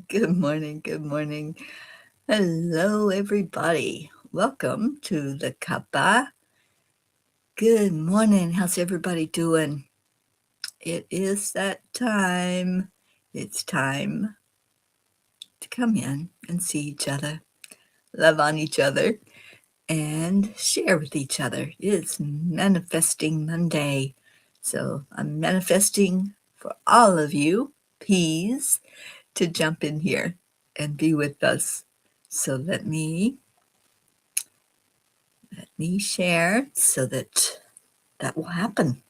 Good morning. Good morning. Hello, everybody. Welcome to the Cuppa. Good morning. How's everybody doing? It is that time. It's time to come in and see each other, love on each other, and share with each other. It's Manifesting Monday. So I'm manifesting for all of you, P's, to jump in here and be with us. So let me share so that will happen.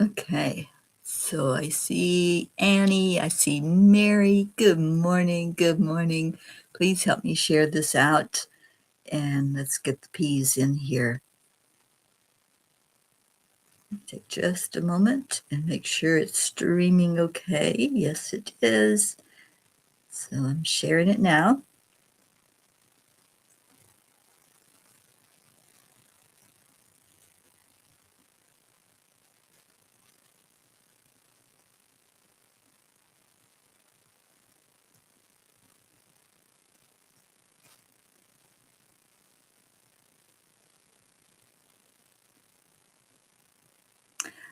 Okay, so I see Annie, I see Mary. Good morning. Good morning. Please help me share this out and let's get the P's in here. Take just a moment and make sure it's streaming okay. Yes, it is. So I'm sharing it now.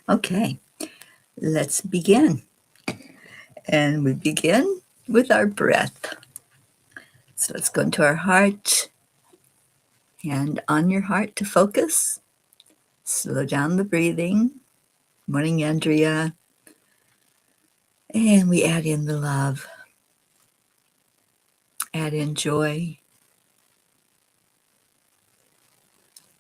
Okay, let's begin. And we begin with our breath. So let's go into our heart. Hand on your heart to focus. Slow down the breathing. Morning, Andrea. And we add in the love. Add in joy.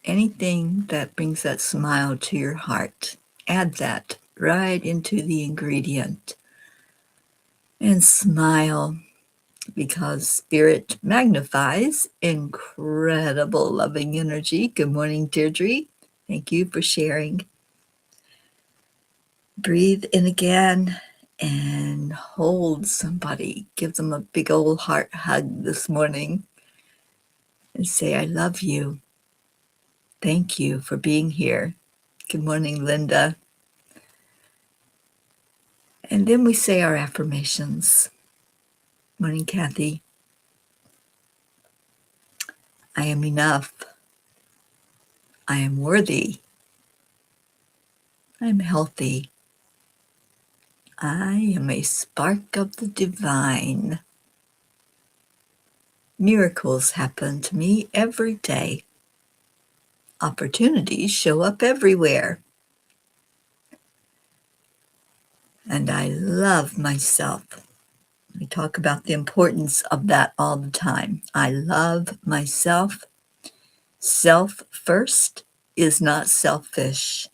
Anything that brings that smile to your heart, add that right into the ingredient. And smile, because spirit magnifies incredible loving energy. Good morning, Deirdre. Thank you for sharing. Breathe in again and hold somebody. Give them a big old heart hug this morning and say, I love you. Thank you for being here. Good morning, Linda. And then we say our affirmations. Morning, Kathy. I am enough. I am worthy. I am healthy. I am a spark of the divine. Miracles happen to me every day. Opportunities show up everywhere. And I love myself. We talk about the importance of that all the time. I love myself. Self first is not selfish.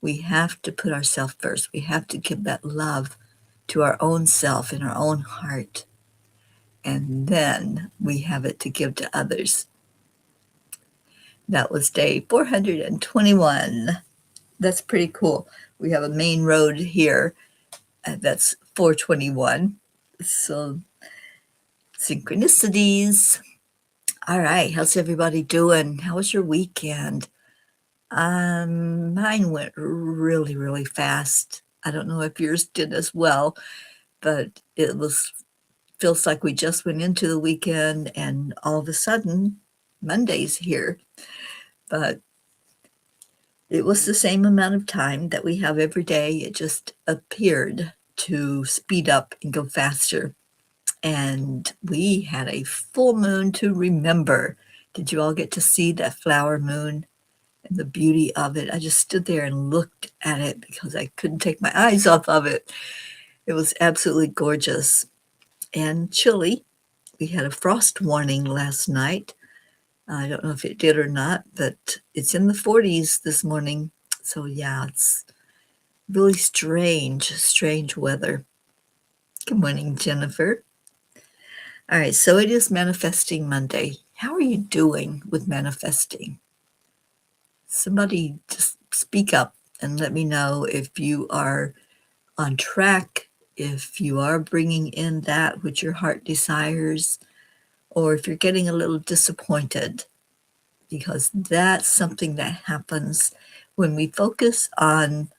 We have to put ourselves first. We have to give that love to our own self in our own heart. And then we have it to give to others. That was day 421. That's pretty cool. We have a main road here that's 421. So synchronicities. All right, how's everybody doing? How was your weekend? Mine went really, really fast. I don't know if yours did as well, but it feels like we just went into the weekend and all of a sudden Monday's here. But it was the same amount of time that we have every day. It just appeared to speed up and go faster. And we had a full moon to remember. Did you all get to see that flower moon and the beauty of it? I just stood there and looked at it because I couldn't take my eyes off of it. It was absolutely gorgeous and chilly. We had a frost warning last night. I don't know if it did or not, but it's in the 40s this morning. So yeah, it's really strange weather. Good morning, Jennifer. All right, so it is Manifesting Monday. How are you doing with manifesting? Somebody just speak up and let me know if you are on track, if you are bringing in that which your heart desires, or if you're getting a little disappointed, because that's something that happens when we focus on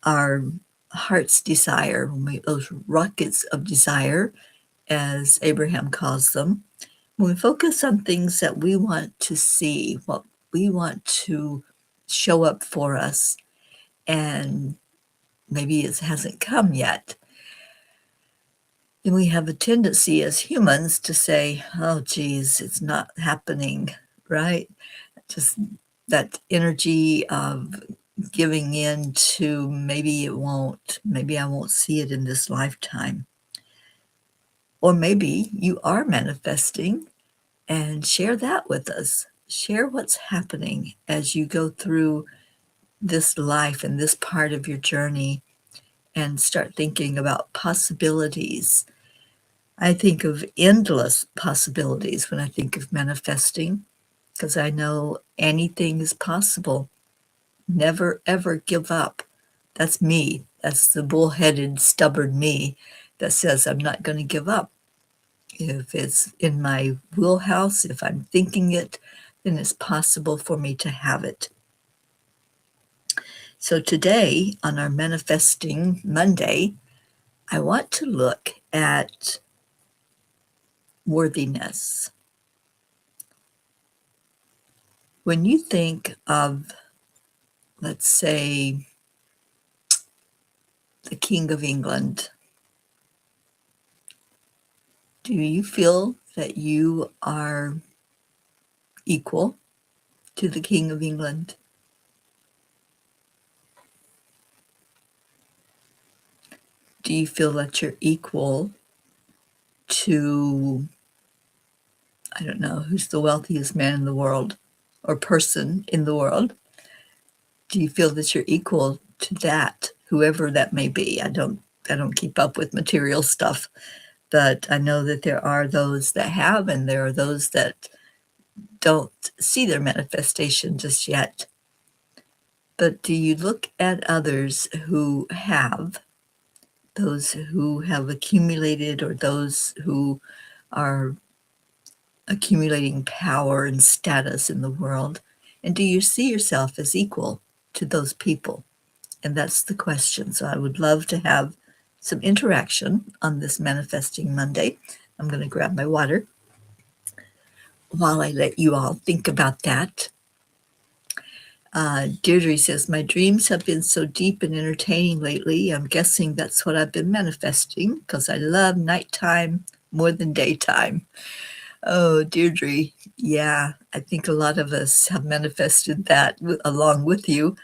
our heart's desire, those rockets of desire, as Abraham calls them. When we focus on things that we want to see, what we want to show up for us, and maybe it hasn't come yet, then we have a tendency as humans to say, oh, geez, it's not happening, right? Just that energy of giving in to maybe I won't see it in this lifetime. Or maybe you are manifesting, and share that with us. Share what's happening as you go through this life and this part of your journey, and start thinking about possibilities. I think of endless possibilities when I think of manifesting, because I know anything is possible. Never, ever give up. That's me. That's the bullheaded, stubborn me that says I'm not going to give up. If it's in my wheelhouse, if I'm thinking it, then it's possible for me to have it. So today, on our Manifesting Monday, I want to look at worthiness. When you think of, let's say, the King of England, do you feel that you are equal to the King of England? Do you feel that you're equal to, I don't know, who's the wealthiest man in the world or person in the world? Do you feel that you're equal to that, whoever that may be? I don't keep up with material stuff, but I know that there are those that have, and there are those that don't see their manifestation just yet. But do you look at others who have, those who have accumulated, or those who are accumulating power and status in the world, and do you see yourself as equal to those people? And that's the question. So I would love to have some interaction on this Manifesting Monday. I'm going to grab my water while I let you all think about that. Deirdre says, my dreams have been so deep and entertaining lately. I'm guessing that's what I've been manifesting, because I love nighttime more than daytime. Oh, Deirdre, yeah, I think a lot of us have manifested that along with you,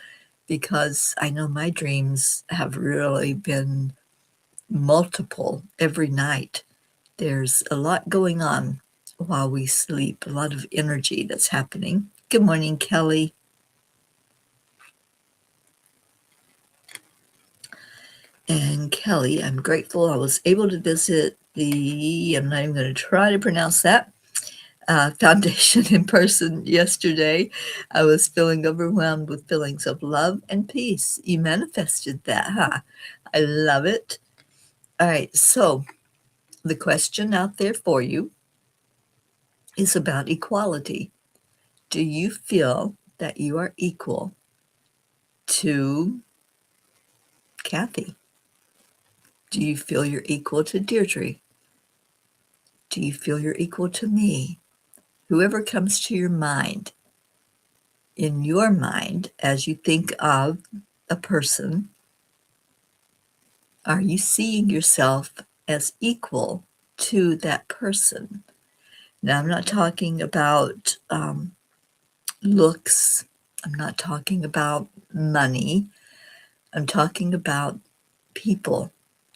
because I know my dreams have really been multiple every night. There's a lot going on while we sleep, a lot of energy that's happening. Good morning, Kelly. And Kelly, I'm grateful I was able to visit I'm not even going to try to pronounce that, foundation in person yesterday. I was feeling overwhelmed with feelings of love and peace. You manifested that, huh? I love it. All right, so the question out there for you is about equality. Do you feel that you are equal to Kathy? Do you feel you're equal to Deirdre? Do you feel you're equal to me? Whoever comes to your mind, in your mind, as you think of a person, are you seeing yourself as equal to that person? Now, I'm not talking about looks. I'm not talking about money. I'm talking about people,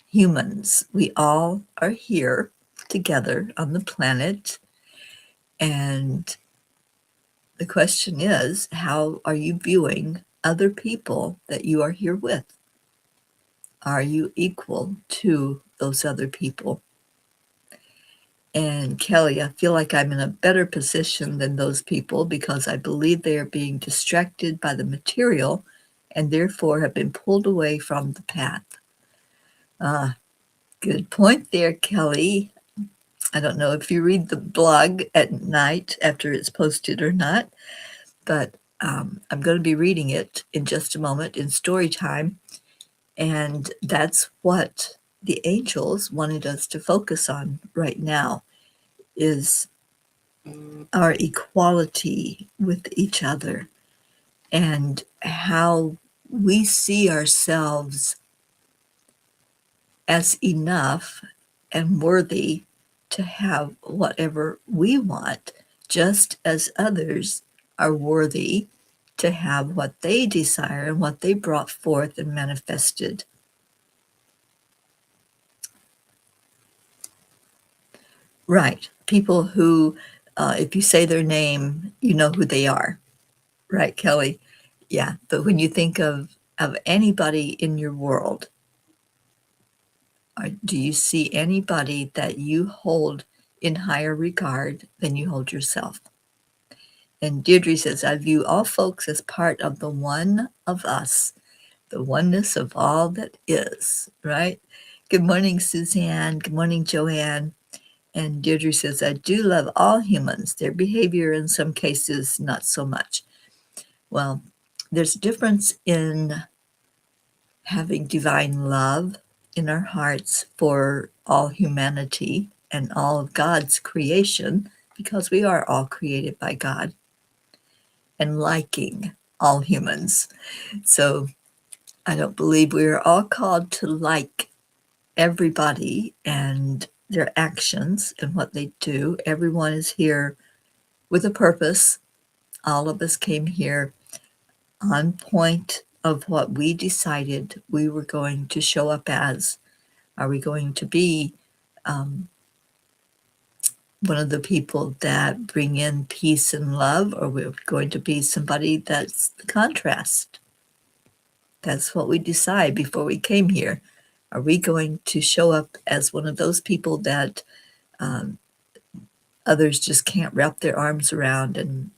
humans. We all are here together on the planet. And the question is, how are you viewing other people that you are here with? Are you equal to those other people? And Kelly, I feel like I'm in a better position than those people, because I believe they are being distracted by the material and therefore have been pulled away from the path. Good point there, Kelly. I don't know if you read the blog at night after it's posted or not, but I'm going to be reading it in just a moment in story time. And that's what the angels wanted us to focus on right now, is our equality with each other and how we see ourselves as enough and worthy to have whatever we want, just as others are worthy to have what they desire and what they brought forth and manifested. Right. People who, if you say their name, you know who they are. Right, Kelly? Yeah. But when you think of anybody in your world, do you see anybody that you hold in higher regard than you hold yourself? And Deirdre says, I view all folks as part of the one of us, the oneness of all that is, right? Good morning, Suzanne. Good morning, Joanne. And Deirdre says, I do love all humans. Their behavior in some cases, not so much. Well, there's a difference in having divine love in our hearts for all humanity and all of God's creation, because we are all created by God, and liking all humans. So I don't believe we are all called to like everybody and their actions and what they do. Everyone is here with a purpose. All of us came here on point of what we decided we were going to show up as. Are we going to be one of the people that bring in peace and love, or we're going to be somebody that's the contrast? That's what we decide before we came here. Are we going to show up as one of those people that others just can't wrap their arms around and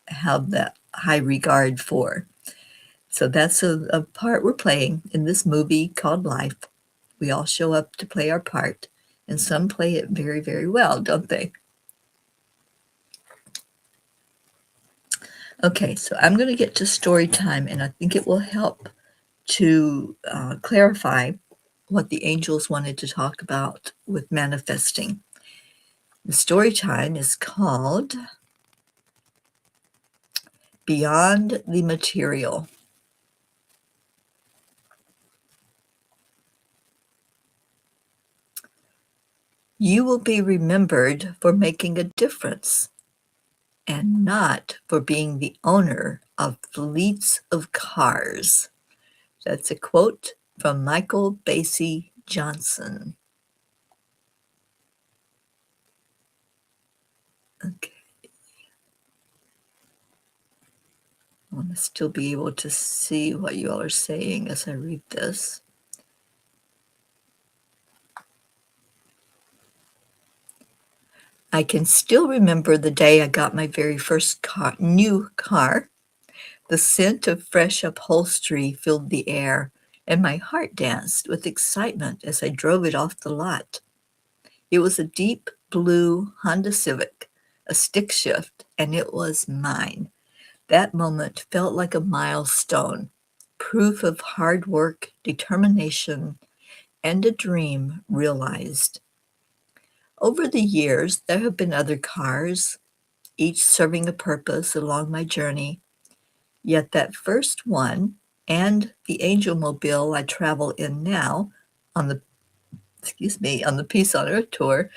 have that high regard for? So that's a part we're playing in this movie called Life. We all show up to play our part, and some play it very, very well, don't they? Okay, so I'm going to get to story time, and I think it will help to clarify what the angels wanted to talk about with manifesting. The story time is called Beyond the Material. You will be remembered for making a difference and not for being the owner of fleets of cars. That's a quote from Michael Basie Johnson. Okay. I want to still be able to see what you all are saying as I read this. I can still remember the day I got my very first new car. The scent of fresh upholstery filled the air, and my heart danced with excitement as I drove it off the lot. It was a deep blue Honda Civic, a stick shift, and it was mine. That moment felt like a milestone, proof of hard work, determination, and a dream realized. Over the years, there have been other cars, each serving a purpose along my journey. Yet that first one and the Angel Mobile I travel in now on the Peace on Earth tour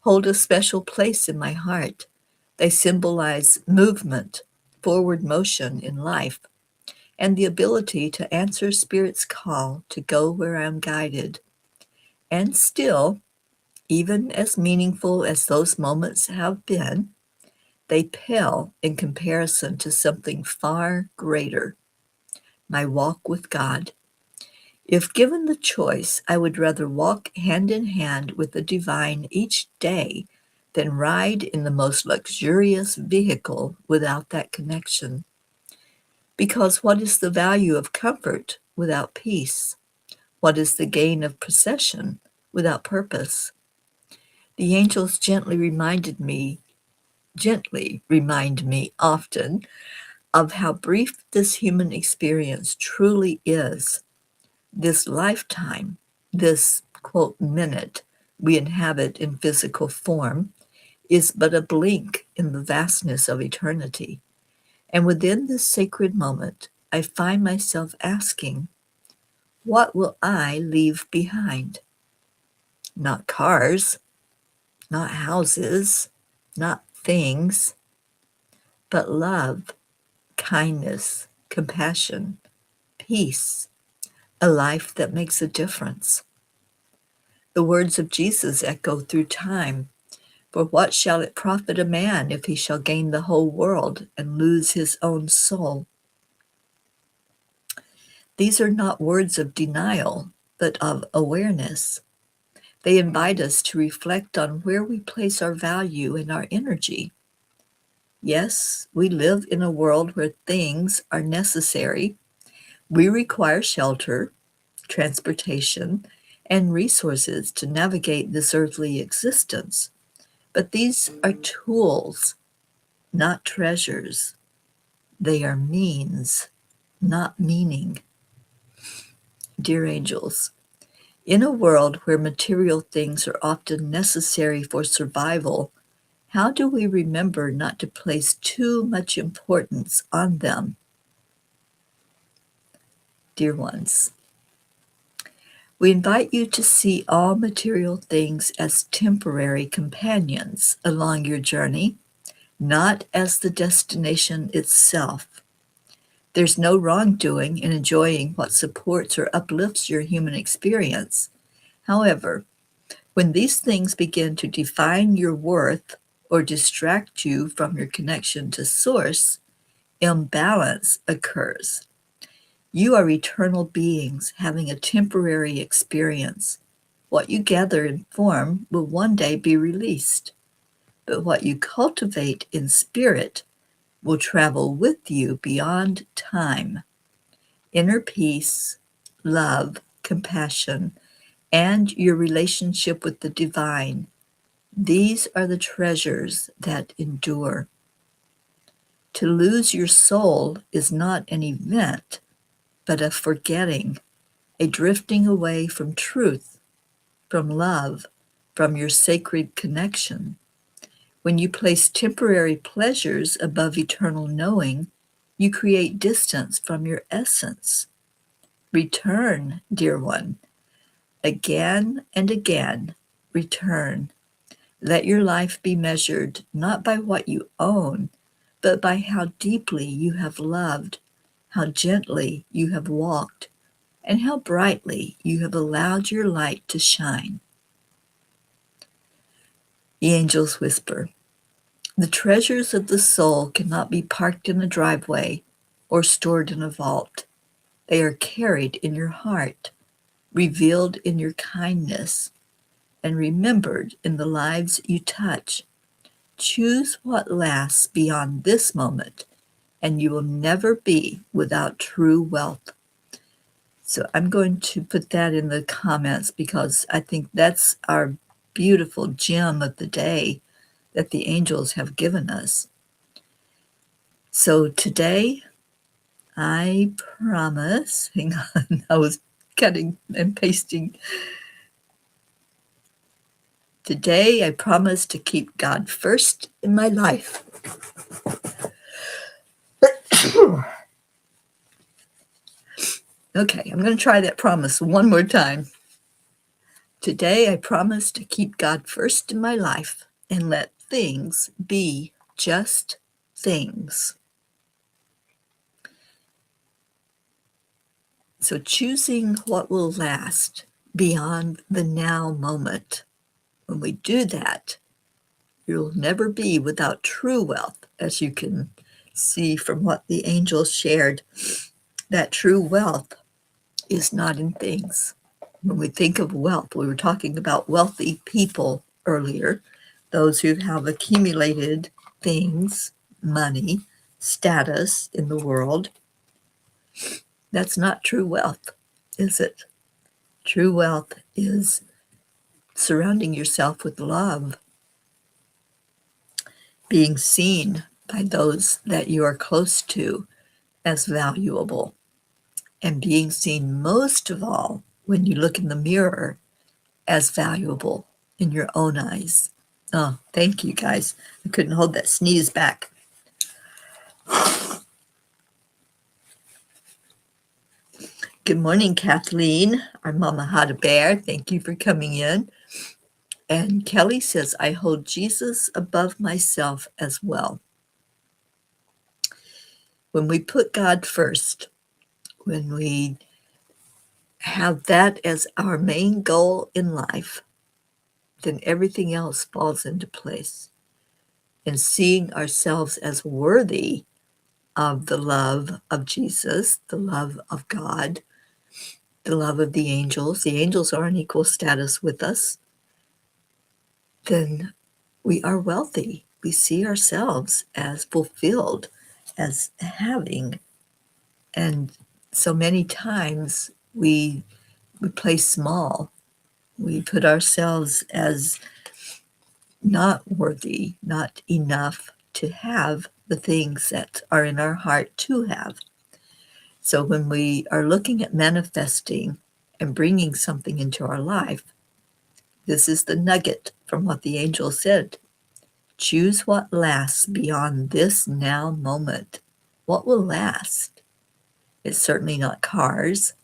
hold a special place in my heart. They symbolize movement, forward motion in life, and the ability to answer Spirit's call to go where I'm guided. And still, even as meaningful as those moments have been, they pale in comparison to something far greater, my walk with God. If given the choice, I would rather walk hand in hand with the divine each day than ride in the most luxurious vehicle without that connection. Because what is the value of comfort without peace? What is the gain of possession without purpose. The angels gently remind me often of how brief this human experience truly is. This lifetime, this quote minute we inhabit in physical form, is but a blink in the vastness of eternity. And within this sacred moment, I find myself asking, what will I leave behind? Not cars, not houses, not things, but love, kindness, compassion, peace, a life that makes a difference. The words of Jesus echo through time. For what shall it profit a man if he shall gain the whole world and lose his own soul? These are not words of denial, but of awareness. They invite us to reflect on where we place our value and our energy. Yes, we live in a world where things are necessary. We require shelter, transportation, and resources to navigate this earthly existence. But these are tools, not treasures. They are means, not meaning. Dear angels, in a world where material things are often necessary for survival, how do we remember not to place too much importance on them? Dear ones, we invite you to see all material things as temporary companions along your journey, not as the destination itself. There's no wrongdoing in enjoying what supports or uplifts your human experience. However, when these things begin to define your worth or distract you from your connection to Source, imbalance occurs. You are eternal beings having a temporary experience. What you gather in form will one day be released, but what you cultivate in spirit will travel with you beyond time. Inner peace, love, compassion, and your relationship with the divine. These are the treasures that endure. To lose your soul is not an event, but a forgetting, a drifting away from truth, from love, from your sacred connection. When you place temporary pleasures above eternal knowing, you create distance from your essence. Return, dear one. Again and again, return. Let your life be measured not by what you own, but by how deeply you have loved, how gently you have walked, and how brightly you have allowed your light to shine. The angels whisper, the treasures of the soul cannot be parked in a driveway or stored in a vault. They are carried in your heart, revealed in your kindness, and remembered in the lives you touch. Choose what lasts beyond this moment, and you will never be without true wealth. So I'm going to put that in the comments because I think that's our beautiful gem of the day that the angels have given us. So today, I promise, hang on, I was cutting and pasting. Today, I promise to keep God first in my life. Okay, I'm going to try that promise one more time. Today, I promise to keep God first in my life and let things be just things. So choosing what will last beyond the now moment. When we do that, you'll never be without true wealth, as you can see from what the angels shared. That true wealth is not in things. When we think of wealth, we were talking about wealthy people earlier, those who have accumulated things, money, status in the world. That's not true wealth, is it? True wealth is surrounding yourself with love, being seen by those that you are close to as valuable, and being seen most of all when you look in the mirror as valuable in your own eyes. Oh, thank you guys. I couldn't hold that sneeze back. Good morning, Kathleen, our Mama Had a Bear. Thank you for coming in. And Kelly says, I hold Jesus above myself as well. When we put God first, when we have that as our main goal in life, then everything else falls into place. And seeing ourselves as worthy of the love of Jesus, the love of God, the love of the angels are in equal status with us, then we are wealthy. We see ourselves as fulfilled, as having. And so many times we play small. We put ourselves as not worthy, not enough to have the things that are in our heart to have. So when we are looking at manifesting and bringing something into our life, this is the nugget from what the angel said. Choose what lasts beyond this now moment. What will last? It's certainly not cars.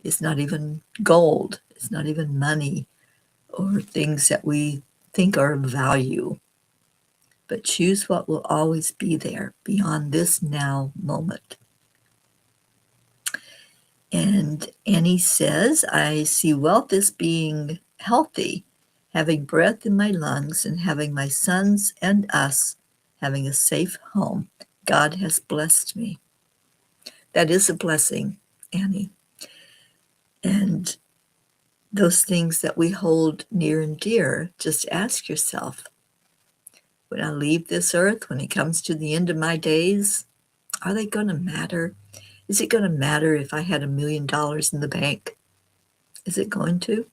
It's not even gold. It's not even money or things that we think are of value. But choose what will always be there beyond this now moment. And Annie says, I see wealth as being healthy, having breath in my lungs, and having my sons and us having a safe home. God has blessed me. That is a blessing, Annie. And those things that we hold near and dear, just ask yourself, when I leave this earth, when it comes to the end of my days, are they going to matter? Is it going to matter if I had $1 million in the bank? Is it going to?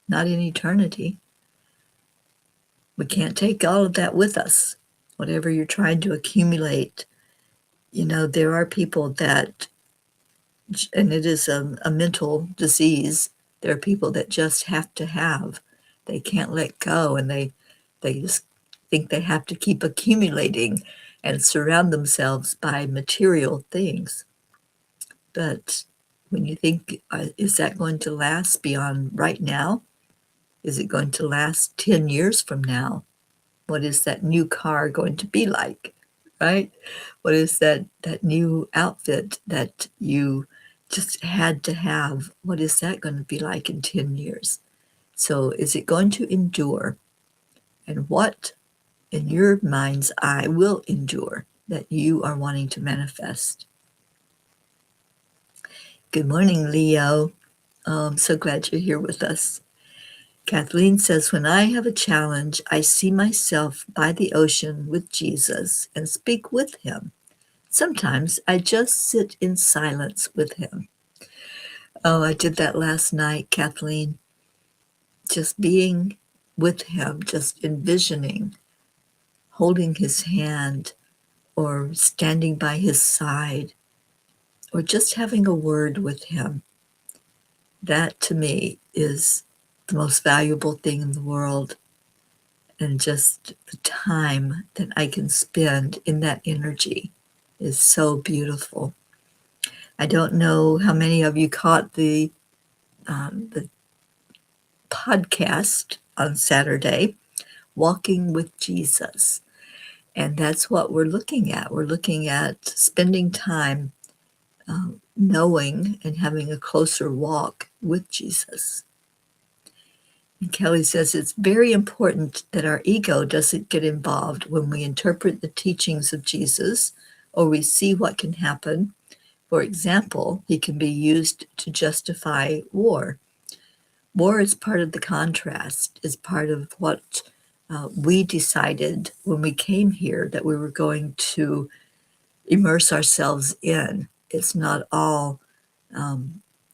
Not in eternity. We can't take all of that with us. Whatever you're trying to accumulate, there are people that, and it is a mental disease, there are people that just have to have. They can't let go, and they just think they have to keep accumulating and surround themselves by material things. But when you think, is that going to last beyond right now? Is it going to last 10 years from now? What is that new car going to be like, right? What is that new outfit that you just had to have? What is that going to be like in 10 years? So is it going to endure? And what in your mind's eye will endure that you are wanting to manifest? Good morning, Leo. I'm so glad you're here with us. Kathleen says, when I have a challenge, I see myself by the ocean with Jesus and speak with him. Sometimes I just sit in silence with him. Oh, I did that last night, Kathleen. Just being with him, just envisioning, holding his hand, or standing by his side, or just having a word with him. That, to me, is the most valuable thing in the world. And just the time that I can spend in that energy is so beautiful. I don't know how many of you caught the podcast on Saturday, Walking with Jesus. And that's what we're looking at. We're looking at spending time knowing and having a closer walk with Jesus. And Kelly says it's very important that our ego doesn't get involved when we interpret the teachings of Jesus or we see what can happen. For example, he can be used to justify war. War is part of the contrast, is part of what we decided when we came here that we were going to immerse ourselves in. It's not all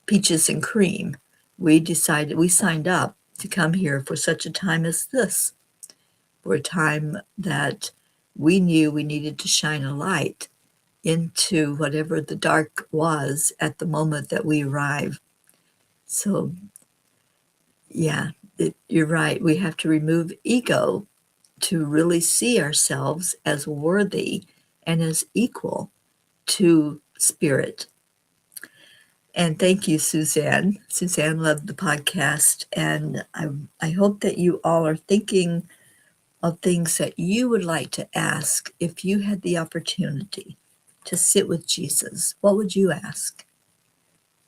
peaches and cream. We signed up to come here for such a time as this, for a time that we knew we needed to shine a light into whatever the dark was at the moment that we arrive. So, yeah, you're right. We have to remove ego to really see ourselves as worthy and as equal to spirit. And thank you, Suzanne. Suzanne loved the podcast. And I hope that you all are thinking of things that you would like to ask if you had the opportunity to sit with Jesus. What would you ask?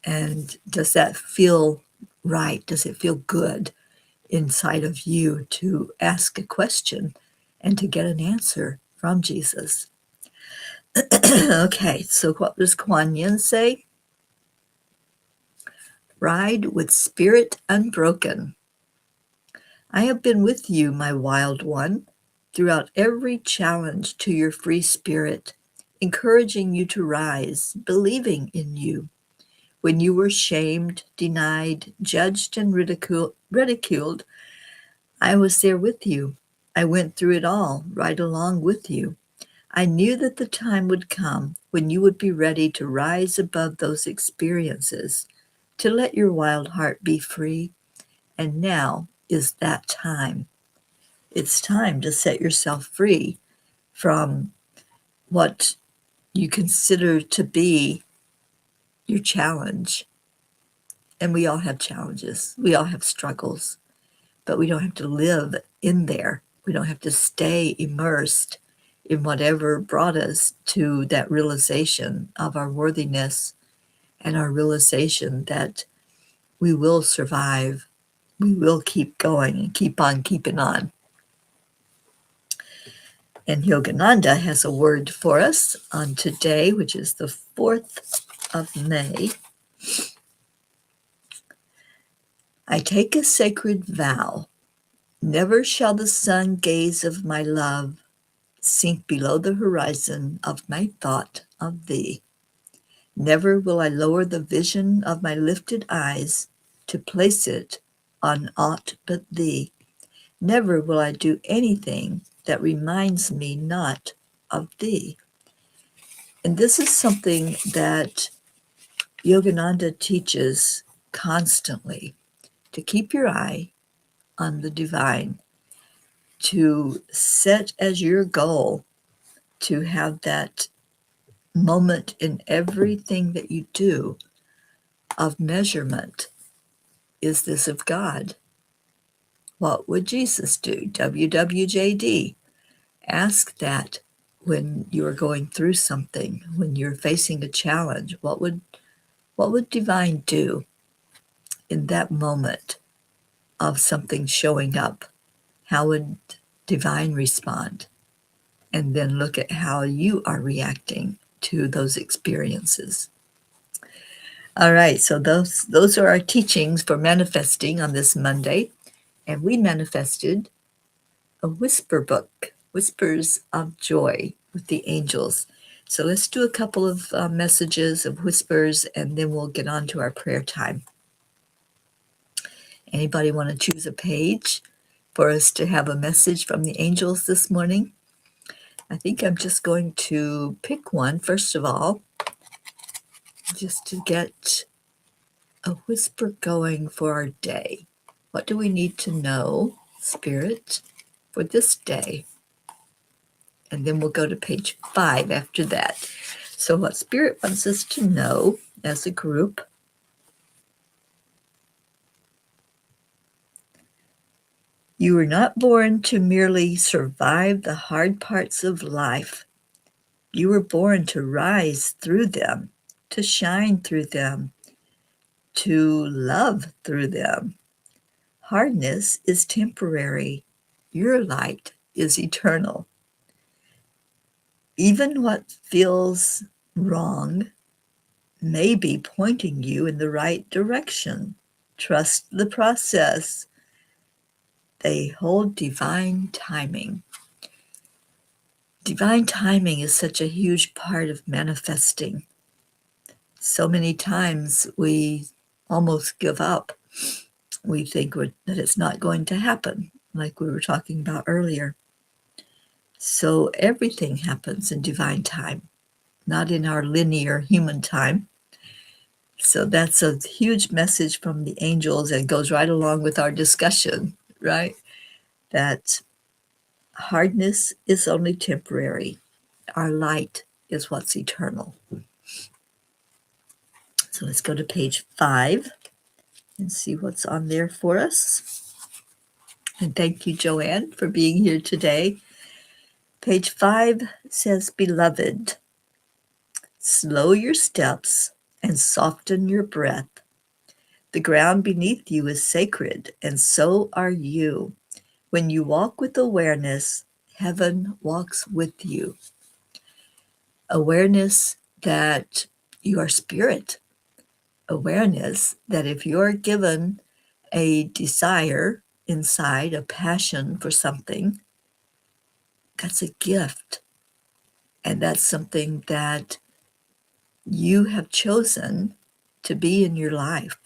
And does that feel right? Does it feel good inside of you to ask a question and to get an answer from Jesus? Okay, so what does Kuan Yin say? Ride with spirit unbroken. I have been with you, my wild one, throughout every challenge to your free spirit, encouraging you to rise, believing in you. When you were shamed, denied, judged, and ridiculed, I was there with you. I went through it all, right along with you. I knew that the time would come when you would be ready to rise above those experiences, to let your wild heart be free. And now is that time. It's time to set yourself free from what you consider to be your challenge. And we all have challenges, we all have struggles, but we don't have to live in there. We don't have to stay immersed in whatever brought us to that realization of our worthiness and our realization that we will survive. We will keep going and keep on keeping on. And Yogananda has a word for us on today, which is the 4th of May. I take a sacred vow. Never shall the sun gaze of my love sink below the horizon of my thought of thee. Never will I lower the vision of my lifted eyes to place it on aught but thee. Never will I do anything that reminds me not of thee. And this is something that Yogananda teaches constantly, to keep your eye on the divine, to set as your goal to have that moment in everything that you do of measurement. Is this of God? What would Jesus do? WWJD. Ask that when you are going through something, when you're facing a challenge. What would divine do in that moment of something showing up? How would divine respond? And then look at how you are reacting to those experiences. All right, so those are our teachings for manifesting on this Monday. And we manifested a whisper book, Whispers of Joy with the Angels. So let's do a couple of messages of whispers, and then we'll get on to our prayer time. Anybody want to choose a page for us to have a message from the angels this morning? I think I'm just going to pick one, first of all, just to get a whisper going for our day. What do we need to know, Spirit, for this day? And then we'll go to page 5 after that. So what Spirit wants us to know as a group: you were not born to merely survive the hard parts of life. You were born to rise through them, to shine through them, to love through them. Hardness is temporary. Your light is eternal. Even what feels wrong may be pointing you in the right direction. Trust the process. They hold divine timing. Divine timing is such a huge part of manifesting. So many times we almost give up we think that it's not going to happen, like we were talking about earlier. So everything happens in divine time, not in our linear human time. So that's a huge message from the angels and goes right along with our discussion, right? That hardness is only temporary. Our light is what's eternal. So let's go to page 5 and see what's on there for us. And thank you, Joanne, for being here today. Page 5 says, Beloved, slow your steps and soften your breath. The ground beneath you is sacred, and so are you. When you walk with awareness, heaven walks with you. Awareness that you are spirit. Awareness that if you're given a desire inside, a passion for something, that's a gift. And that's something that you have chosen to be in your life,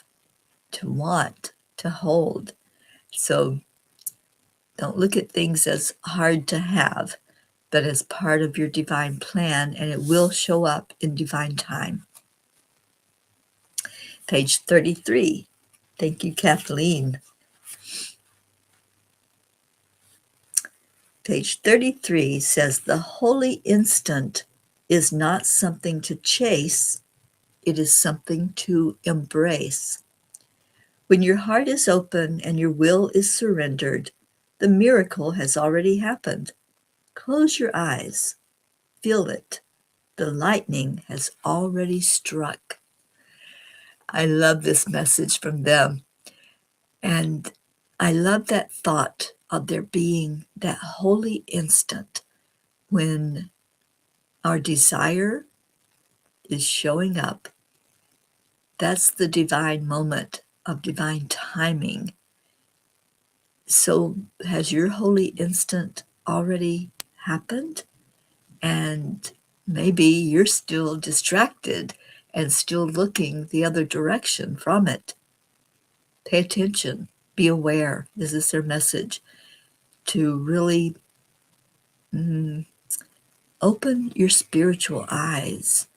to want, to hold. So don't look at things as hard to have, but as part of your divine plan, and it will show up in divine time. Page 33. Thank you, Kathleen. Page 33 says, The holy instant is not something to chase, it is something to embrace. When your heart is open and your will is surrendered, the miracle has already happened. Close your eyes. Feel it. The lightning has already struck. I love this message from them. And I love that thought of there being that holy instant when our desire is showing up. That's the divine moment of divine timing. So has your holy instant already happened? And maybe you're still distracted and still looking the other direction from it. Pay attention. Be aware. This is their message. To really open your spiritual eyes.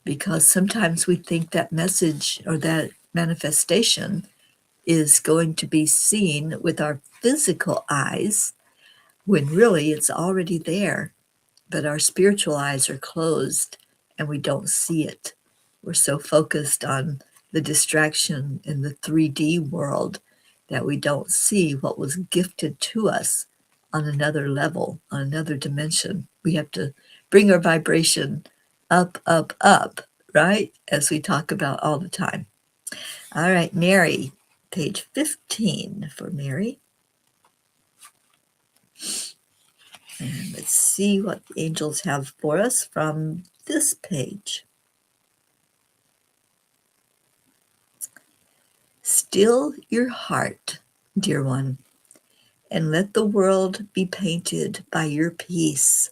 Because sometimes we think that message or that manifestation is going to be seen with our physical eyes when really it's already there. But our spiritual eyes are closed and we don't see it. We're so focused on the distraction in the 3D world that we don't see what was gifted to us on another level, on another dimension. We have to bring our vibration up, up, up, right? As we talk about all the time. All right, Mary, page 15 for Mary. And let's see what the angels have for us from this page. Still your heart, dear one, and let the world be painted by your peace.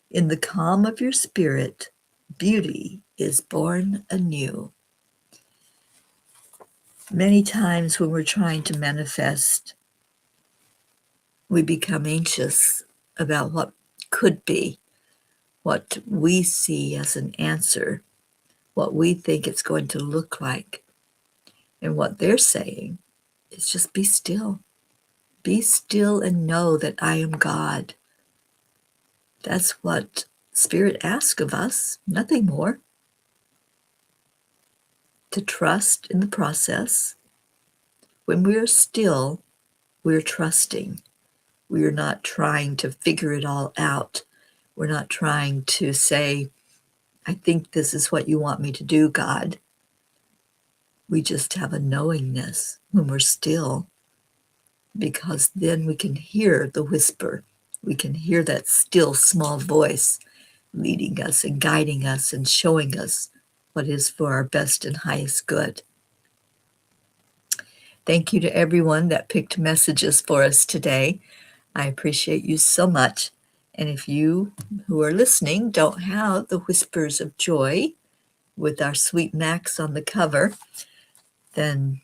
In the calm of your spirit, beauty is born anew. Many times when we're trying to manifest, we become anxious about what could be, what we see as an answer, what we think it's going to look like. And what they're saying is just be still. Be still and know that I am God. That's what Spirit asks of us, nothing more. To trust in the process. When we're still, we're trusting. We're not trying to figure it all out. We're not trying to say, I think this is what you want me to do, God. We just have a knowingness when we're still, because then we can hear the whisper. We can hear that still small voice leading us and guiding us and showing us what is for our best and highest good. Thank you to everyone that picked messages for us today. I appreciate you so much. And if you who are listening don't have the Whispers of Joy with our sweet Max on the cover, then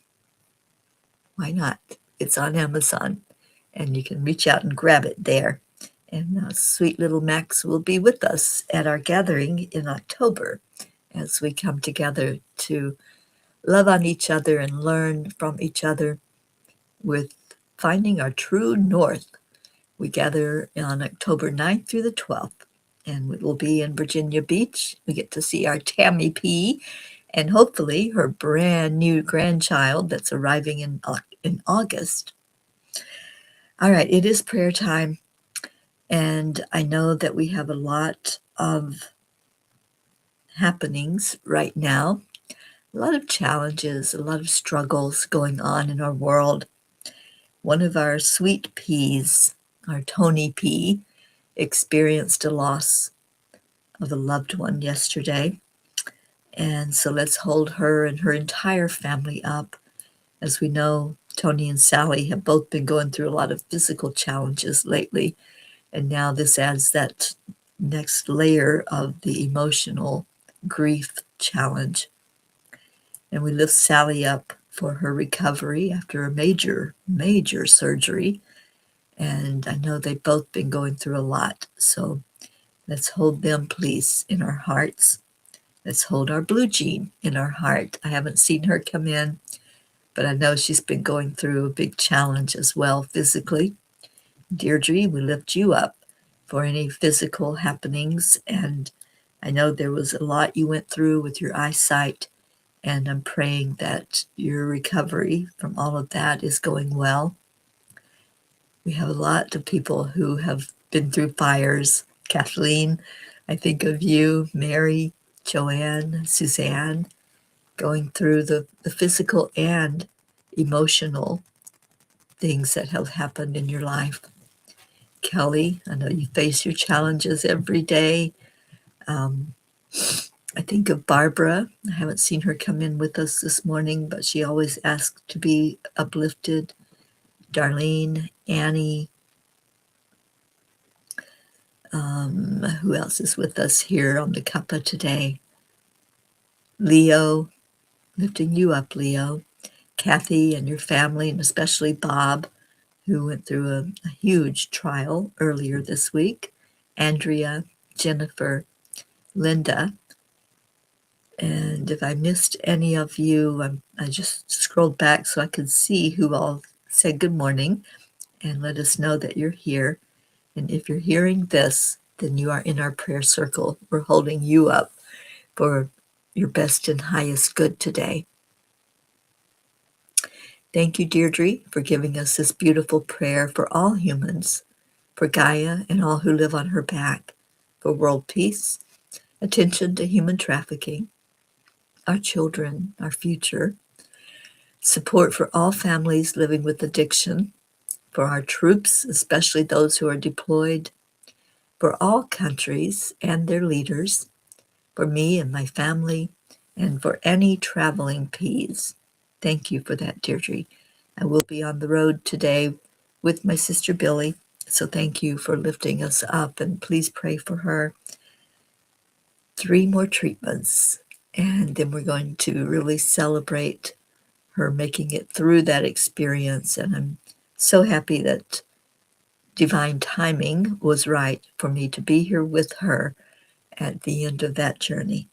Why not? It's on Amazon, and you can reach out and grab it there. And sweet little Max will be with us at our gathering in October as we come together to love on each other and learn from each other with finding our true north. We gather on October 9th through the 12th, and it will be in Virginia Beach. We get to see our Tammy P and hopefully her brand new grandchild that's arriving in August. All right, it is prayer time, and I know that we have a lot of happenings right now, a lot of challenges, a lot of struggles going on in our world. One of our sweet peas, our Tony P, experienced a loss of a loved one yesterday. And so let's hold her and her entire family up. As we know, Tony and Sally have both been going through a lot of physical challenges lately. And now this adds that next layer of the emotional grief challenge. And we lift Sally up for her recovery after a major, major surgery. And I know they've both been going through a lot. So let's hold them, please, in our hearts. Let's hold our Blue Jean in our heart. I haven't seen her come in, but I know she's been going through a big challenge as well physically. Deirdre, we lift you up for any physical happenings. And I know there was a lot you went through with your eyesight, and I'm praying that your recovery from all of that is going well. We have a lot of people who have been through fires. Kathleen, I think of you, Mary, Joanne, Suzanne, going through the physical and emotional things that have happened in your life. Kelly, I know you face your challenges every day. I think of Barbara. I haven't seen her come in with us this morning, but she always asks to be uplifted. Darlene, Annie, who else is with us here on the Cuppa today? Leo, lifting you up, Leo. Kathy and your family, and especially Bob, who went through a huge trial earlier this week. Andrea, Jennifer, Linda. And if I missed any of you, I just scrolled back so I could see who all said good morning and let us know that you're here. And if you're hearing this, then you are in our prayer circle. We're holding you up for your best and highest good today. Thank you, Deirdre, for giving us this beautiful prayer for all humans, for Gaia and all who live on her back, for world peace, attention to human trafficking, our children, our future, support for all families living with addiction, for our troops, especially those who are deployed, for all countries and their leaders, for me and my family, and for any traveling peas. Thank you for that, Deirdre. I will be on the road today with my sister Billy, so thank you for lifting us up, and please pray for her. 3 more treatments, and then we're going to really celebrate her making it through that experience, and I'm so happy that divine timing was right for me to be here with her at the end of that journey.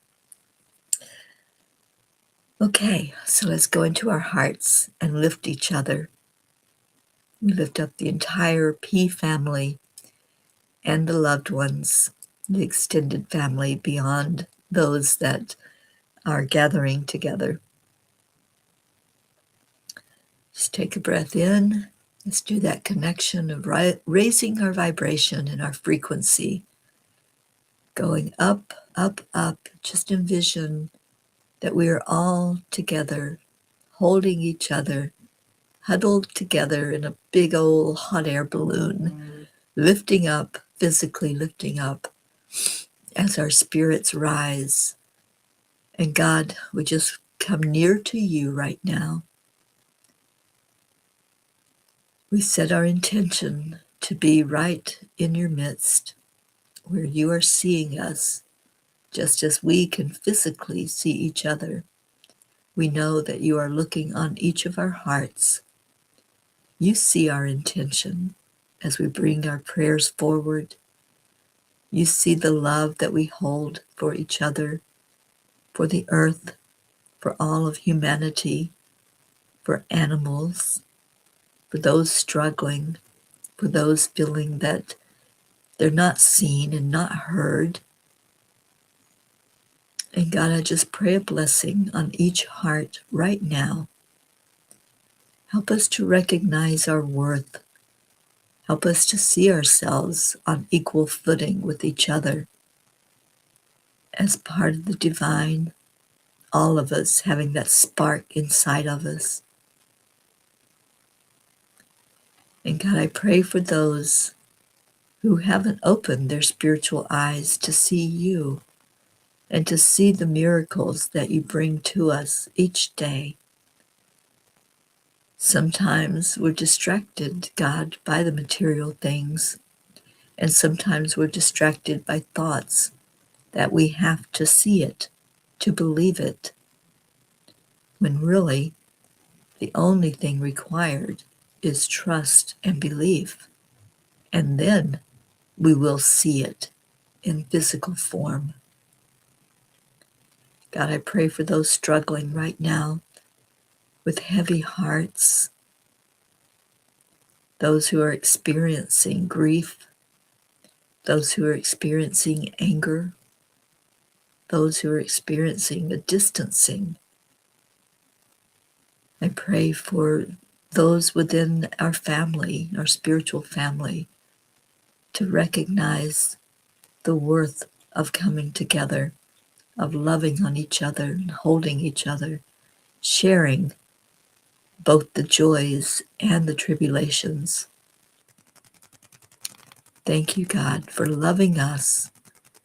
Okay, so let's go into our hearts and lift each other. We lift up the entire P family and the loved ones, the extended family beyond those that are gathering together. Just take a breath in. Let's do that connection of raising our vibration and our frequency, going up, up, up. Just envision that we are all together, holding each other, huddled together in a big old hot air balloon, lifting up, physically lifting up as our spirits rise. And God, we just come near to you right now. We set our intention to be right in your midst, where you are seeing us, just as we can physically see each other. We know that you are looking on each of our hearts, You see our intention as we bring our prayers forward. You see the love that we hold for each other, for the earth, for all of humanity, for animals, for those struggling, for those feeling that they're not seen and not heard. And God, I just pray a blessing on each heart right now. Help us to recognize our worth. Help us to see ourselves on equal footing with each other as part of the divine, all of us having that spark inside of us. And God, I pray for those who haven't opened their spiritual eyes to see you and to see the miracles that you bring to us each day. Sometimes we're distracted, God, by the material things, and sometimes we're distracted by thoughts that we have to see it, to believe it, when really the only thing required is trust and belief, and then we will see it in physical form. God, I pray for those struggling right now with heavy hearts, those who are experiencing grief, those who are experiencing anger, those who are experiencing a distancing. I pray for those within our family, our spiritual family, to recognize the worth of coming together, of loving on each other and holding each other, sharing both the joys and the tribulations. Thank you, God, for loving us,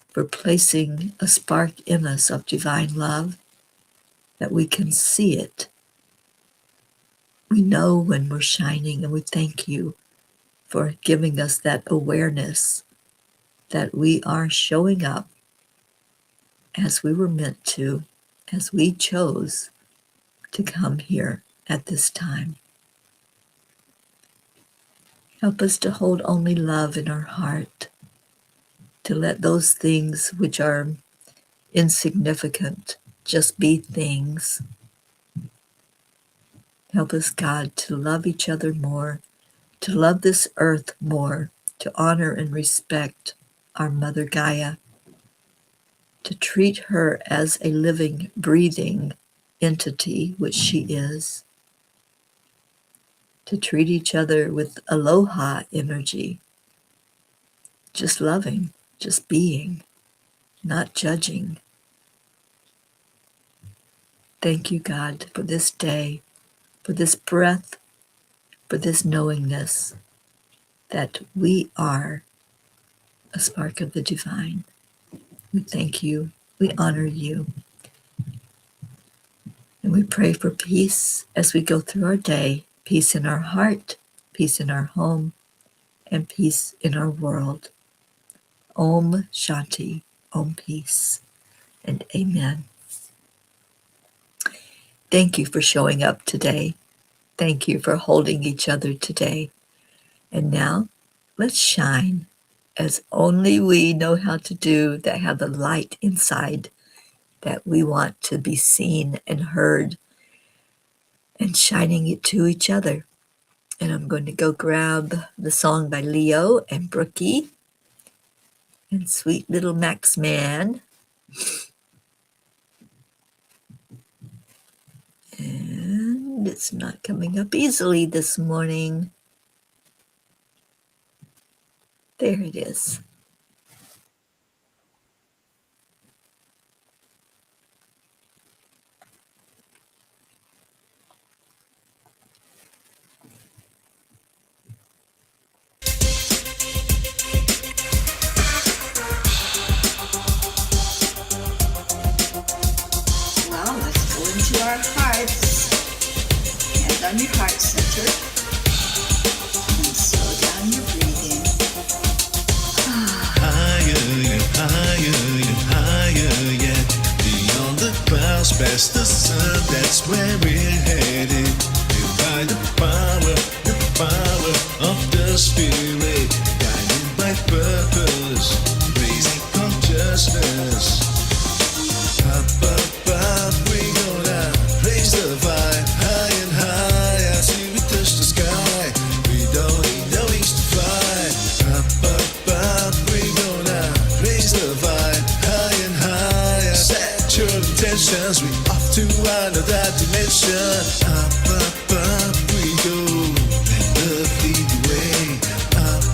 for placing a spark in us of divine love, that we can see it. We know when we're shining, and we thank you for giving us that awareness that we are showing up as we were meant to, as we chose to come here at this time. Help us to hold only love in our heart, to let those things which are insignificant just be things. Help us, God, to love each other more, to love this earth more, to honor and respect our Mother Gaia, to treat her as a living, breathing entity, which she is, to treat each other with aloha energy, just loving, just being, not judging. Thank you, God, for this day, for this breath, for this knowingness that we are a spark of the divine. We thank you, we honor you, and we pray for peace as we go through our day, peace in our heart, peace in our home, and peace in our world. Om Shanti, Om Peace, and Amen. Thank you for showing up today. Thank you for holding each other today. And now, let's shine as only we know how to do, that have the light inside that we want to be seen and heard, and shining it to each other. And I'm going to go grab the song by Leo and Brookie and Sweet Little Max Man. And it's not coming up easily this morning. There it is. Well, let's go into our hearts. Hand on your heart center. And slow down your breathing. Higher and higher and higher yet. Beyond the clouds, past the sun, that's where we're headed. By the power of the spirit, guided by purpose, raising consciousness. Up, up, up, we gonna raise the vibe high and higher till we touch the sky. We don't need no wings to fly. Up, up, up, we gonna raise the vibe high and higher. Set your intentions, we off to another dimension. Up, up, we go. Let love lead the way. Up,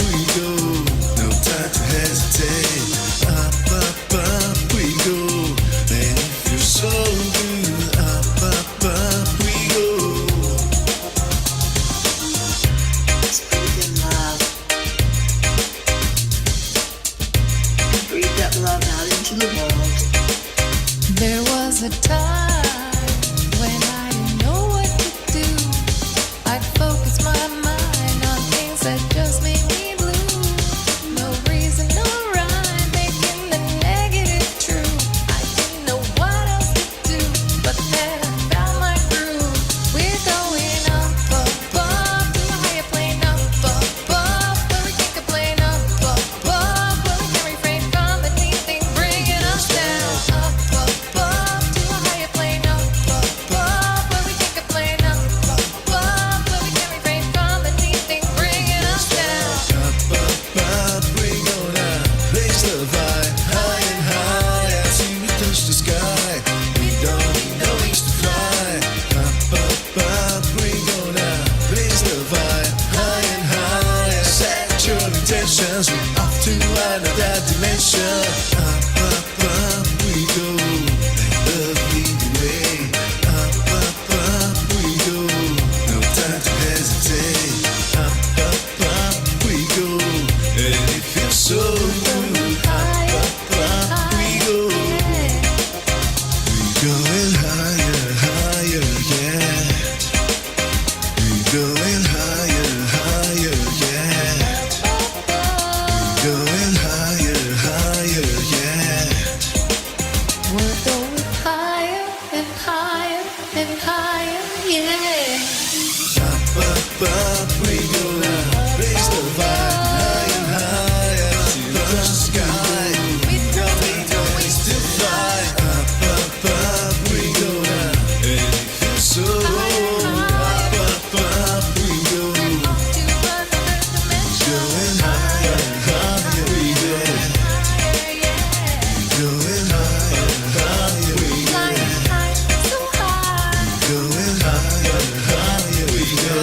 we go. No time to hesitate. Up, we go. And it feels so good. Up, we go. Speak in love. Breathe that love out into the world. There was a time when I didn't know what to do. I'd focus my mind on things that just made me blue. No reason, no rhyme, making the negative true. I didn't know what else to do, but then I found my groove. We're going up, up, to a higher plane, up, where we can't complain, up, where we can't refrain from anything bringing us down. Up, to a higher plane, up, where we can't complain, up, where we can't refrain from anything bringing us down. Up, we gonna raise the vibe high and higher till we touch the sky. We don't need no wings to fly. Up, we gonna raise the vibe high and higher. Set your intentions, we off to another dimension. Up, we go. Let love lead the way. Up, we go. No time to hesitate. Up, we go. And it feels so good. Up, we go. We going higher, higher yet. We going higher, higher yet. We going higher, higher yet. We're going higher and higher and higher, yeah. Up, we gonna raise the vibe high and higher till we touch the sky. We don't need no wings to fly. Up, we gonna, and it feels so. Up, we go. Off to another dimension. Going higher, higher we go. Higher, yeah. Going higher, higher we go. Flying high, so high. Going higher, higher we go.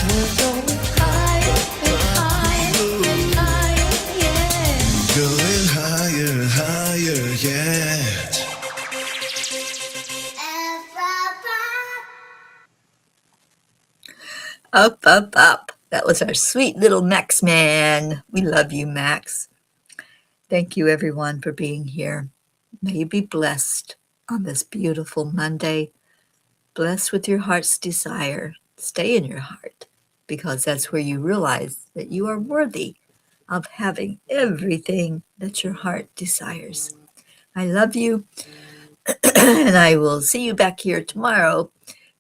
We're going higher and higher and higher, yeah. Going higher, higher yet. Up, up, up. That was our sweet little Max man. We love you, Max. Thank you, everyone, for being here. May you be blessed on this beautiful Monday. Blessed with your heart's desire. Stay in your heart, because that's where you realize that you are worthy of having everything that your heart desires. I love you, and I will see you back here tomorrow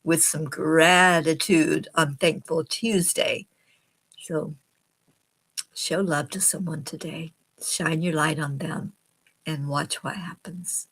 with some gratitude on Thankful Tuesday. So show love to someone today. Shine your light on them and watch what happens.